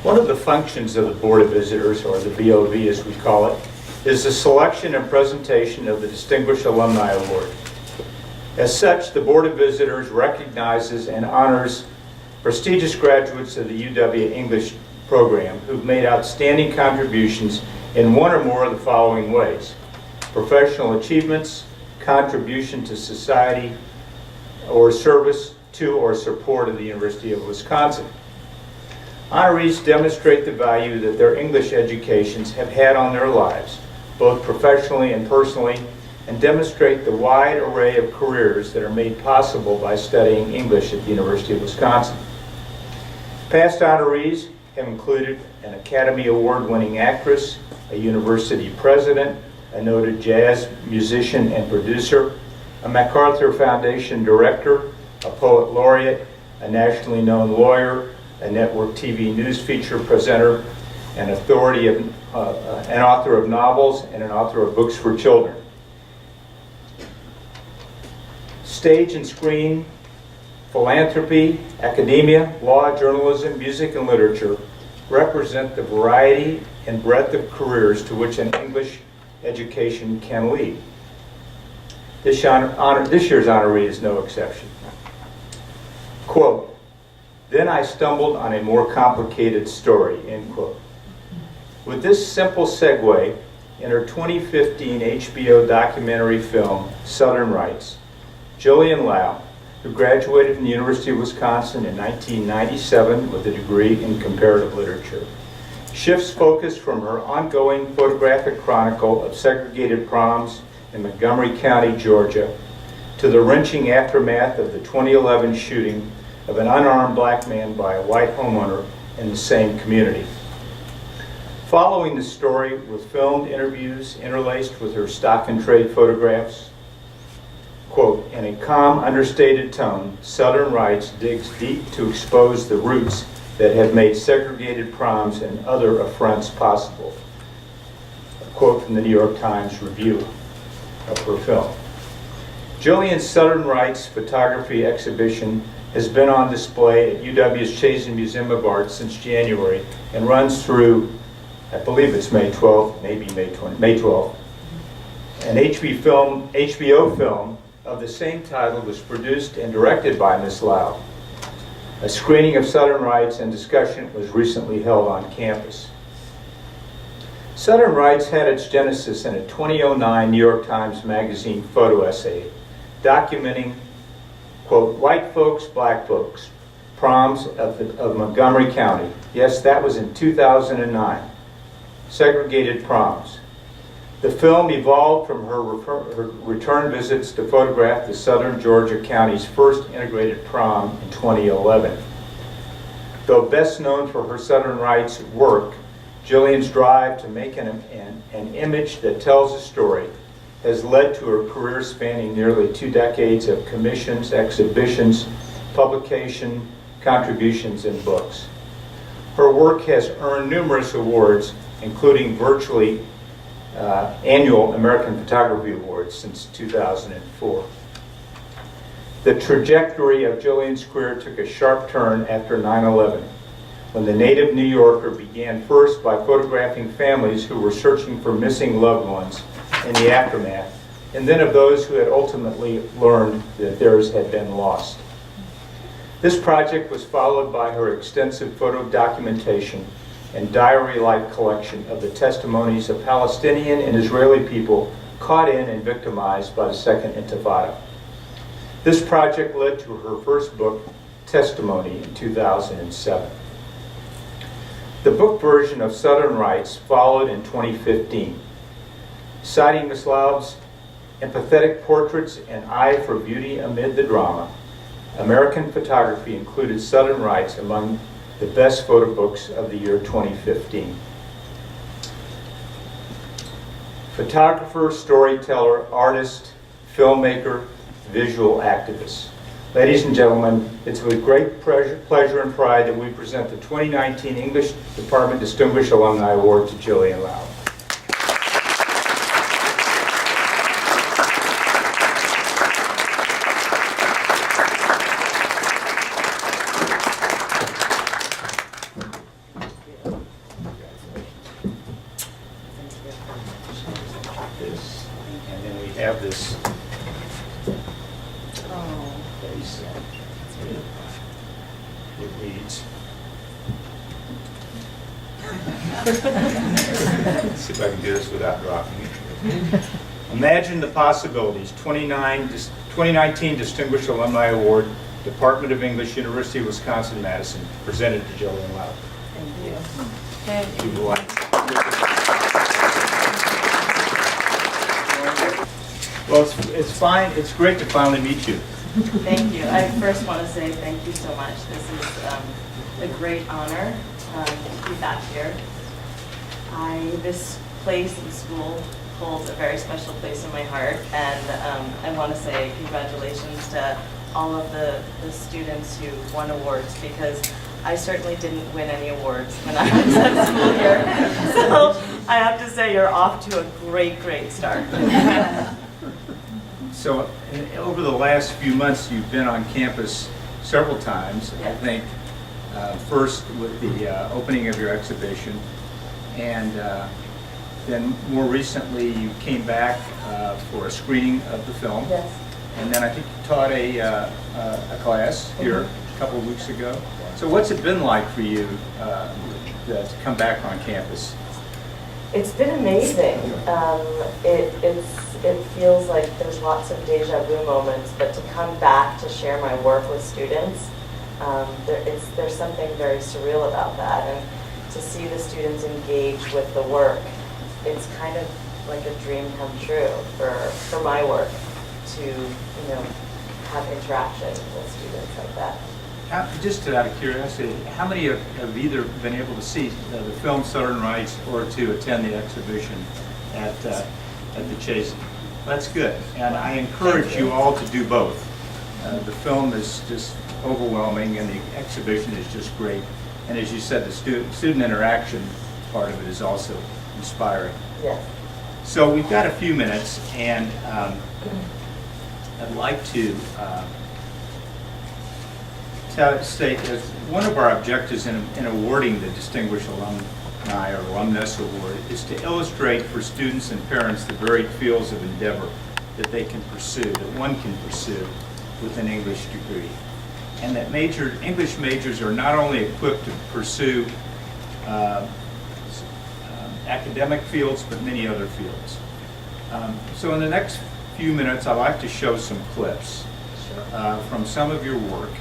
One of the functions of the Board of Visitors, or the BOV as we call it, is the selection and presentation of the Distinguished Alumni Award. As such, the Board of Visitors recognizes and honors prestigious graduates of the UW English program who've made outstanding contributions in one or more of the following ways: professional achievements, contribution to society, or service to or support of the University of Wisconsin. Honorees demonstrate the value that their English educations have had on their lives, both professionally and personally, and demonstrate the wide array of careers that are made possible by studying English at the University of Wisconsin. Past honorees have included an Academy Award-winning actress, a university president, a noted jazz musician and producer, a MacArthur Foundation director, a poet laureate, a nationally known lawyer, a network TV news feature presenter, an author of novels, and an author of books for children. Stage and screen, philanthropy, academia, law, journalism, music, and literature represent the variety and breadth of careers to which an English education can lead. This year's honoree is no exception. Quote, "Then I stumbled on a more complicated story," end quote. With this simple segue, in her 2015 HBO documentary film, Southern Rights, Gillian Laub, who graduated from the University of Wisconsin in 1997 with a degree in comparative literature, shifts focus from her ongoing photographic chronicle of segregated proms in Montgomery County, Georgia, to the wrenching aftermath of the 2011 shooting of an unarmed black man by a white homeowner in the same community. Following the story with filmed interviews interlaced with her stock and trade photographs, quote, "In a calm, understated tone, Southern Rights digs deep to expose the roots that have made segregated proms and other affronts possible." A quote from the New York Times review of her film. Gillian's Southern Rights photography exhibition has been on display at UW's Chazen Museum of Art since January and runs through, I believe it's May 12th, maybe May 12th. An HBO film of the same title was produced and directed by Ms. Laub. A screening of Southern Rights and discussion was recently held on campus. Southern Rights had its genesis in a 2009 New York Times Magazine photo essay documenting, quote, "White folks, black folks, proms of Montgomery County." Yes, that was in 2009. Segregated proms. The film evolved from her return visits to photograph the Southern Georgia County's first integrated prom in 2011. Though best known for her Southern Rights work, Gillian's drive to make an image that tells a story has led to her career spanning nearly 2 decades of commissions, exhibitions, publication, contributions, and books. Her work has earned numerous awards, including virtually annual American Photography Awards since 2004. The trajectory of Gillian's career took a sharp turn after 9/11, when the native New Yorker began first by photographing families who were searching for missing loved ones in the aftermath, and then of those who had ultimately learned that theirs had been lost. This project was followed by her extensive photo documentation and diary-like collection of the testimonies of Palestinian and Israeli people caught in and victimized by the Second Intifada. This project led to her first book, Testimony, in 2007. The book version of Southern Rights followed in 2015. Citing Ms. Laub's empathetic portraits and eye for beauty amid the drama, American Photography included Southern Rights among the best photo books of the year 2015. Photographer, storyteller, artist, filmmaker, visual activist. Ladies and gentlemen, it's with great pleasure and pride that we present the 2019 English Department Distinguished Alumni Award to Gillian Laub. this Oh. place. It reads. Let's see if I can do this without dropping it. Imagine the possibilities. 2019 Distinguished Alumni Award, Department of English, University of Wisconsin-Madison, presented to Gillian Laub. Thank you. If you would like. Well, it's fine. It's great to finally meet you. Thank you. I first want to say thank you so much. This is a great honor to be back here. This place and school holds a very special place in my heart, and I want to say congratulations to all of the students who won awards, because I certainly didn't win any awards when I was at school here. So I have to say you're off to a great, great start. So over the last few months, you've been on campus several times. I think first with the opening of your exhibition, and then more recently you came back for a screening of the film. Yes. And then I think you taught a class here a couple of weeks ago. So what's it been like for you to come back on campus? It's been amazing. It feels like there's lots of deja vu moments, but to come back to share my work with students, there's something very surreal about that. And to see the students engage with the work, it's kind of like a dream come true for my work to have interaction with students like that. Just out of curiosity, how many have either been able to see the film Southern Rights or to attend the exhibition at the Chase? That's good, and I encourage you all to do both. The film is just overwhelming, and the exhibition is just great. And as you said, the student interaction part of it is also inspiring. Yes. So we've got a few minutes, and I'd like to state that one of our objectives in awarding the Distinguished Alumni or Alumnus Award is to illustrate for students and parents the varied fields of endeavor that they can pursue, that one can pursue with an English degree. And that English majors are not only equipped to pursue academic fields, but many other fields. So in the next few minutes, I'd like to show some clips from some of your work.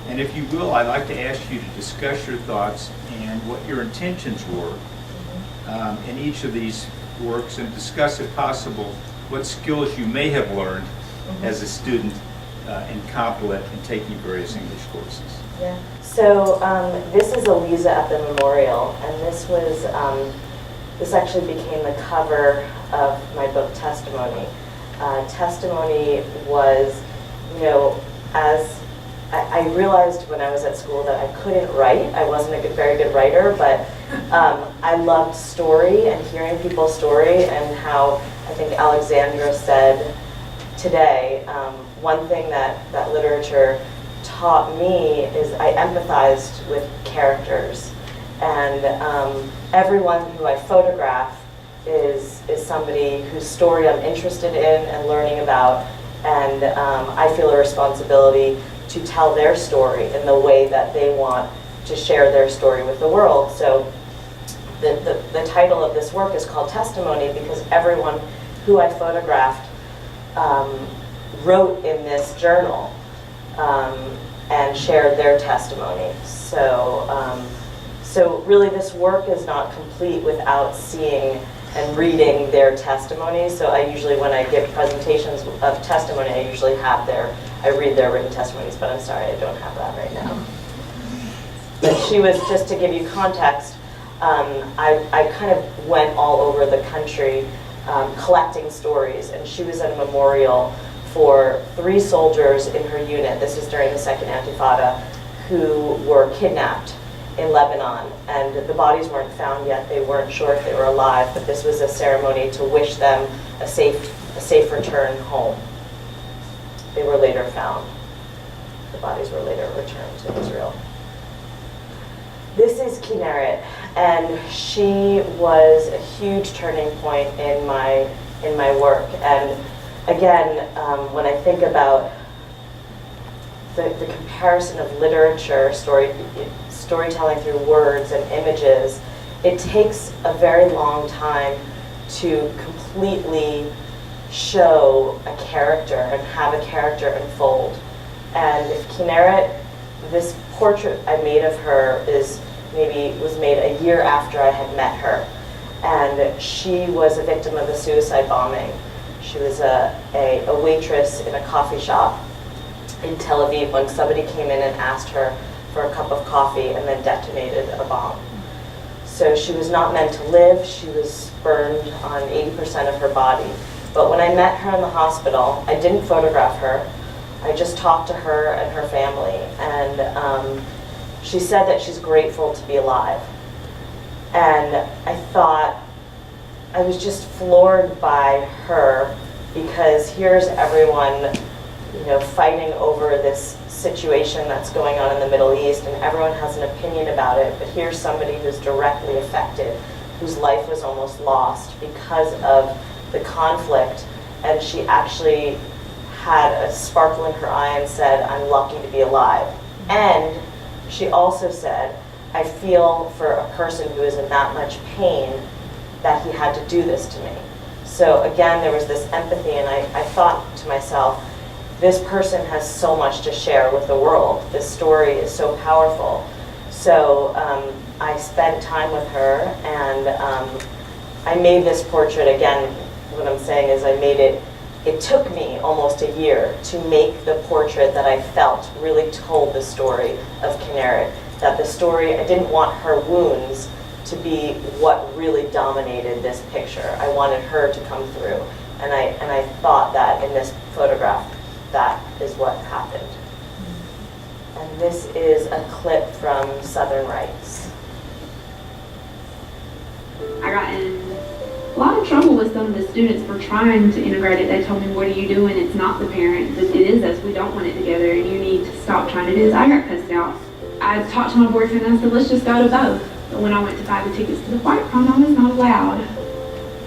And if you will, I'd like to ask you to discuss your thoughts and what your intentions were in each of these works, and discuss, if possible, what skills you may have learned as a student in Complet and taking various English courses. Yeah. So this is Eliza at the Memorial, and this actually became the cover of my book Testimony. Testimony was, as I realized when I was at school that I couldn't write. I wasn't a very good writer, but I loved story and hearing people's story, and how I think Alexandra said today, one thing that literature taught me is I empathized with characters, and everyone who I photograph is somebody whose story I'm interested in and learning about, and I feel a responsibility to tell their story in the way that they want to share their story with the world. So the title of this work is called Testimony because everyone who I photographed wrote in this journal and shared their testimony. So really this work is not complete without seeing and reading their testimonies. So I usually, when I give presentations of testimony, I read their written testimonies, but I'm sorry, I don't have that right now. But she was, just to give you context, I kind of went all over the country collecting stories, and she was at a memorial for 3 soldiers in her unit, this is during the Second Intifada, who were kidnapped in Lebanon, and the bodies weren't found yet. They weren't sure if they were alive, but this was a ceremony to wish them a safe return home. They were later found. The bodies were later returned to Israel. This is Kinneret, and she was a huge turning point in my work. And again, when I think about the comparison of literature, storytelling through words and images, it takes a very long time to completely show a character and have a character unfold. And Kinneret, this portrait I made of her was made a year after I had met her. And she was a victim of a suicide bombing. She was a waitress in a coffee shop in Tel Aviv when somebody came in and asked her for a cup of coffee and then detonated a bomb. So she was not meant to live. She was burned on 80% of her body. But when I met her in the hospital, I didn't photograph her. I just talked to her and her family. And she said that she's grateful to be alive. And I thought, I was just floored by her, because here's everyone, fighting over this situation that's going on in the Middle East, and everyone has an opinion about it, but here's somebody who's directly affected, whose life was almost lost because of the conflict, and she actually had a sparkle in her eye and said, I'm lucky to be alive. And she also said, I feel for a person who is in that much pain that he had to do this to me. So again, there was this empathy, and I thought to myself, this person has so much to share with the world. This story is so powerful. So I spent time with her, and I made this portrait. Again, what I'm saying is it took me almost a year to make the portrait that I felt really told the story of Kinneret. That the story, I didn't want her wounds to be what really dominated this picture. I wanted her to come through. And I thought that in this photograph, that is what happened. And this is a clip from Southern Rights. I got in a lot of trouble with some of the students for trying to integrate it. They told me, what are you doing? It's not the parents. It is us. We don't want it together, and you need to stop trying to do this. I got cussed out. I talked to my boyfriend and I said, let's just go to both. But when I went to buy the tickets to the white prom, I was not allowed.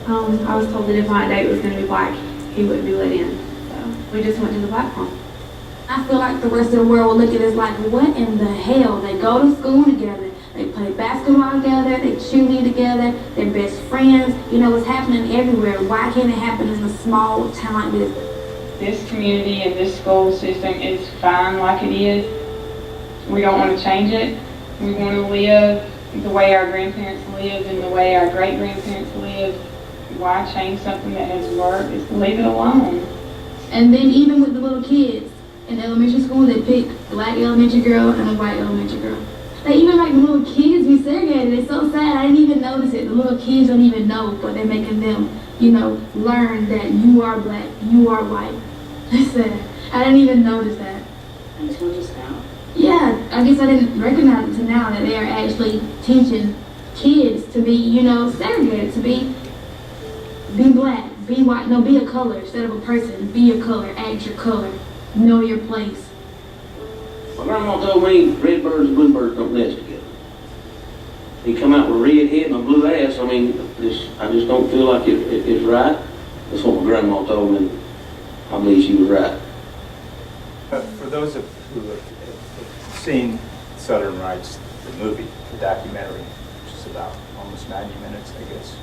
I was told that if my date was going to be black, he wouldn't be let in. We just went to the black prom. I feel like the rest of the world will look at us like, what in the hell? They go to school together, they play basketball together, they cheerlead together, they're best friends. It's happening everywhere. Why can't it happen in a small town like this? This community and this school system is fine like it is. We don't want to change it. We want to live the way our grandparents lived and the way our great-grandparents lived. Why change something that has worked? Just leave it alone. And then even with the little kids in elementary school, they pick a black elementary girl and a white elementary girl. They even make the little kids be segregated. It's so sad. I didn't even notice it. The little kids don't even know, but they're making them, learn that you are black, you are white. It's sad. I didn't even notice that. Until just now? Yeah, I guess I didn't recognize it until now that they are actually teaching kids to be, segregated, to be black. Be white, no, be a color instead of a person. Be your color, act your color, know your place. My grandma told me red birds and blue birds don't nest together. They come out with a red head and a blue ass. I just don't feel like it's right. That's what my grandma told me, and I believe she was right. For those who have seen Southern Rights, the movie, the documentary, which is about almost 90 minutes, I guess,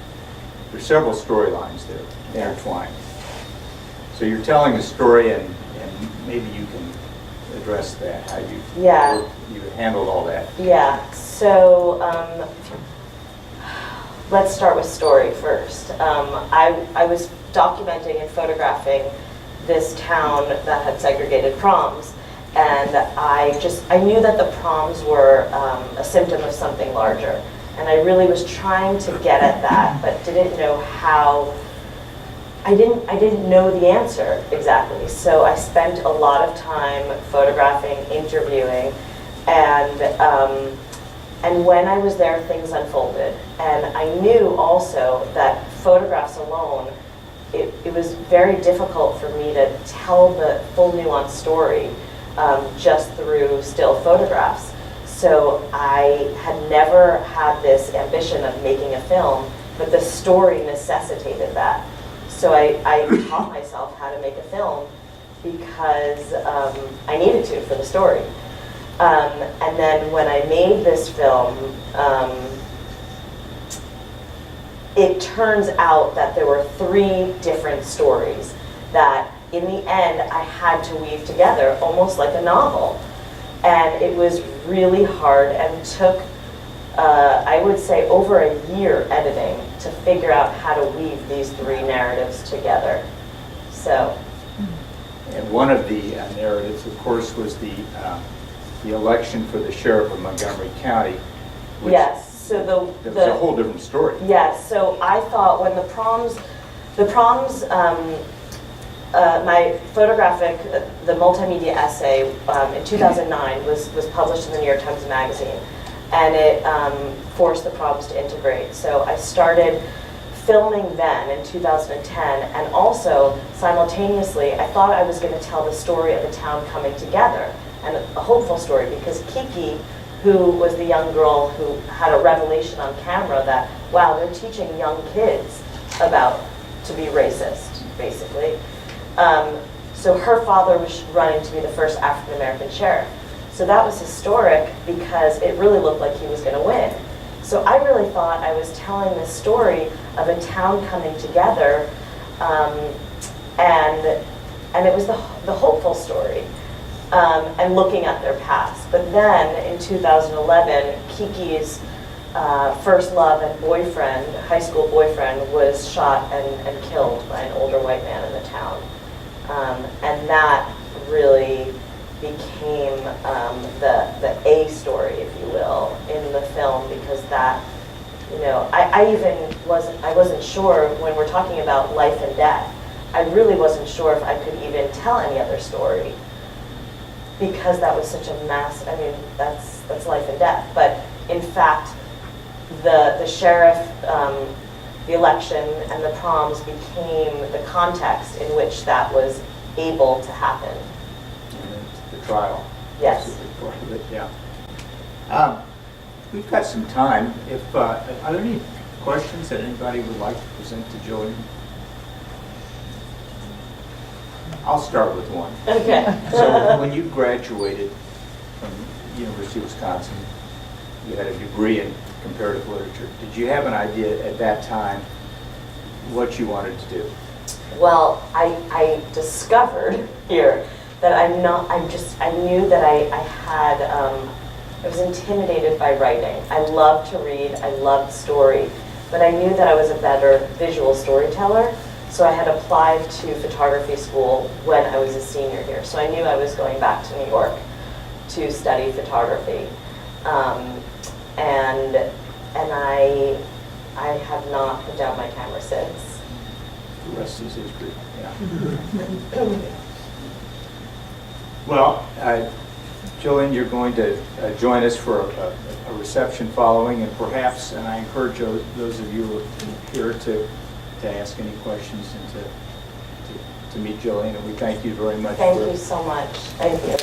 there's several storylines there intertwined. So you're telling a story, and maybe you can address that, how you handled all that. Yeah, so let's start with story first. I was documenting and photographing this town that had segregated proms, and I knew that the proms were a symptom of something larger. And I really was trying to get at that, but didn't know how. I didn't know the answer exactly. So I spent a lot of time photographing, interviewing, and when I was there, things unfolded. And I knew also that photographs alone, it was very difficult for me to tell the full nuanced story just through still photographs. So I had never had this ambition of making a film, but the story necessitated that. So I taught myself how to make a film because I needed to for the story. And then when I made this film, it turns out that there were 3 different stories that in the end I had to weave together almost like a novel. And it was really hard and took, I would say, over a year editing to figure out how to weave these 3 narratives together. So. And one of the narratives, of course, was the election for the sheriff of Montgomery County. Which Yes, so that was a whole different story. Yes, so I thought when the proms, my photographic, the multimedia essay in 2009 was published in the New York Times Magazine, and it forced the proms to integrate. So I started filming then in 2010, and also simultaneously I thought I was going to tell the story of the town coming together, and a hopeful story, because Kiki, who was the young girl who had a revelation on camera that, wow, they're teaching young kids about to be racist, basically. So her father was running to be the first African-American sheriff. So that was historic because it really looked like he was going to win. So I really thought I was telling this story of a town coming together, and it was the hopeful story, and looking at their past. But then in 2011, Kiki's first love and boyfriend, high school boyfriend, was shot and killed by an older white man in the town. And that really became the A story, if you will, in the film, because that, you know, I wasn't sure when we're talking about life and death. I really wasn't sure if I could even tell any other story, because that was such a mass. I mean, that's life and death. But in fact, the sheriff, the election, and the proms became the context in which that was able to happen. And the trial. Yes. Was a big part of it, yeah. We've got some time. If are there any questions that anybody would like to present to Gillian? I'll start with one. Okay. So when you graduated from University of Wisconsin, you had a degree in comparative literature. Did you have an idea at that time what you wanted to do? Well, I discovered here that I knew that I was intimidated by writing. I loved to read, I loved story, but I knew that I was a better visual storyteller, so I had applied to photography school when I was a senior here. So I knew I was going back to New York to study photography. And I have not put down my camera since. The rest is history, yeah. Well, Gillian, you're going to join us for a reception following, and perhaps, and I encourage those of you who are here to ask any questions and to meet Gillian, and we thank you very much. Thank you so much. Thank you.